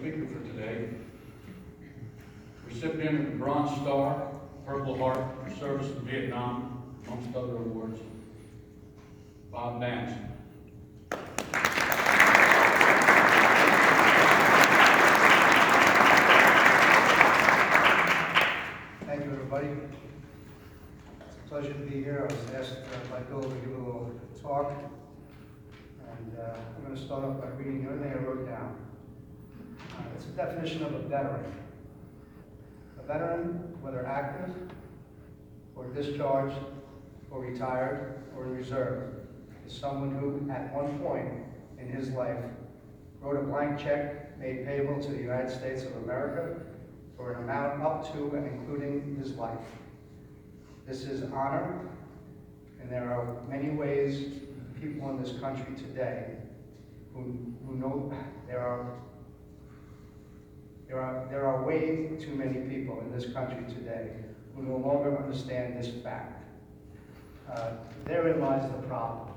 speaker for today, recipient of the Bronze Star, Purple Heart for service in Vietnam, amongst other awards, Bob Nanz. Thank you, everybody. It's a pleasure to be here. I was asked by Bill to give a little talk, and I'm going to start off by reading everything I wrote down. It's a definition of a veteran. A veteran, whether active, or discharged, or retired, or in reserve, is someone who, at one point in his life, wrote a blank check made payable to the United States of America for an amount up to and including his life. This is honor, and there are many ways people in this country today who know there are way too many people in this country today who no longer understand this fact. Therein lies the problem.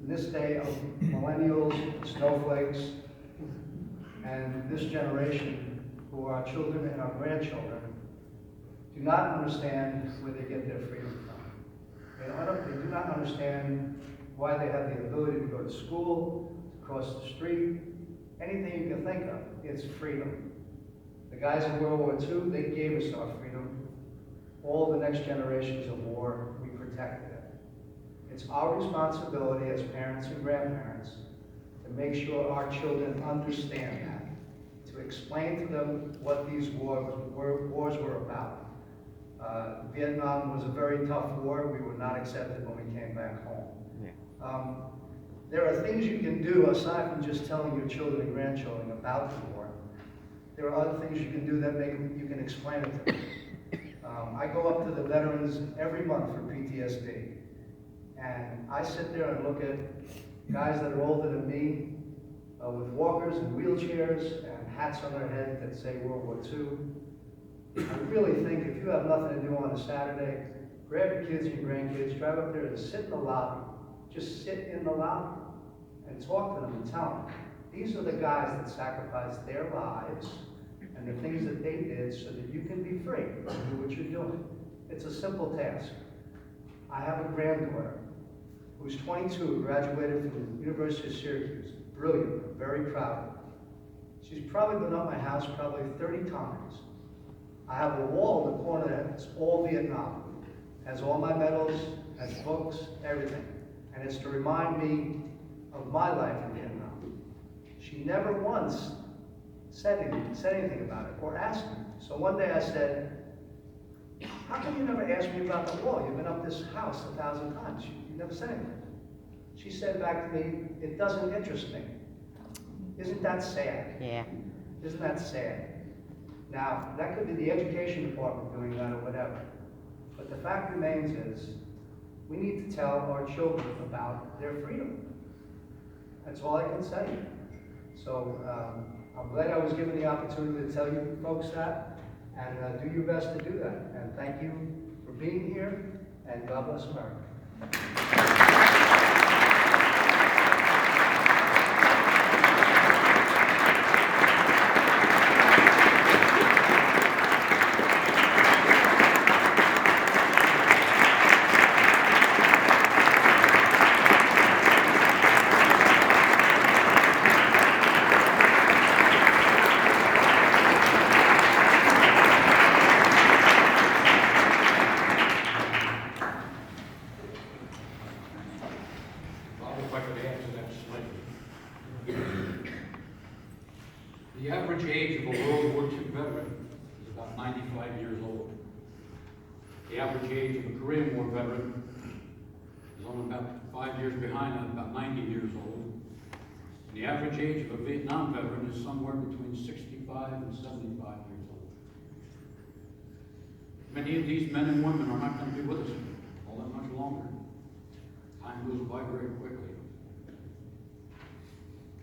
In this day of millennials, snowflakes, and this generation, who are our children and our grandchildren, do not understand where they get their freedom from. They do not understand why they have the ability to go to school, to cross the street, anything you can think of. It's freedom. The guys in World War II, they gave us our freedom. All the next generations of war, we protected it. It's our responsibility as parents and grandparents to make sure our children understand that, to explain to them what these wars were about. Vietnam was a very tough war. We were not accepted when we came back home. Yeah. There are things you can do aside from just telling your children and grandchildren about the war. There are other things you can do that you can explain it to them. I go up to the veterans every month for PTSD, and I sit there and look at guys that are older than me with walkers and wheelchairs and hats on their head that say World War II. I really think if you have nothing to do on a Saturday, grab your kids and your grandkids, drive up there and sit in the lobby. Just sit in the lobby and talk to them and tell them. These are the guys that sacrificed their lives and the things that they did so that you can be free and do what you're doing. It's a simple task. I have a granddaughter who's 22, graduated from the University of Syracuse. Brilliant, I'm very proud of her. She's probably been up my house probably 30 times. I have a wall in the corner that's all Vietnam. Has all my medals, has books, everything. And it's to remind me of my life in Vietnam. She never once said anything about it or asked me. So one day I said, how come you never asked me about the war? You've been up this house 1,000 times. You never said anything. She said back to me, it doesn't interest me. Isn't that sad? Yeah. Isn't that sad? Now, that could be the education department doing that or whatever. But the fact remains is, we need to tell our children about their freedom. That's all I can say. So I'm glad I was given the opportunity to tell you folks that, and do your best to do that. And thank you for being here, and God bless America. The average age of a World War II veteran is about 95 years old. The average age of a Korean War veteran is only about 5 years behind at about 90 years old. And the average age of a Vietnam veteran is somewhere between 65 and 75 years old. Many of these men and women are not going to be with us all that much longer. Time goes by very quickly.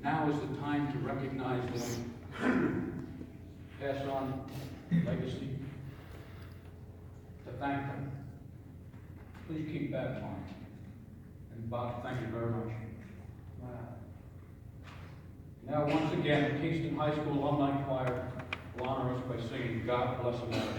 Now is the time to recognize them, pass on legacy, to thank them. Please keep that in mind. And Bob, thank you very much. Now, once again, the Kingston High School Alumni Choir will honor us by singing God Bless America.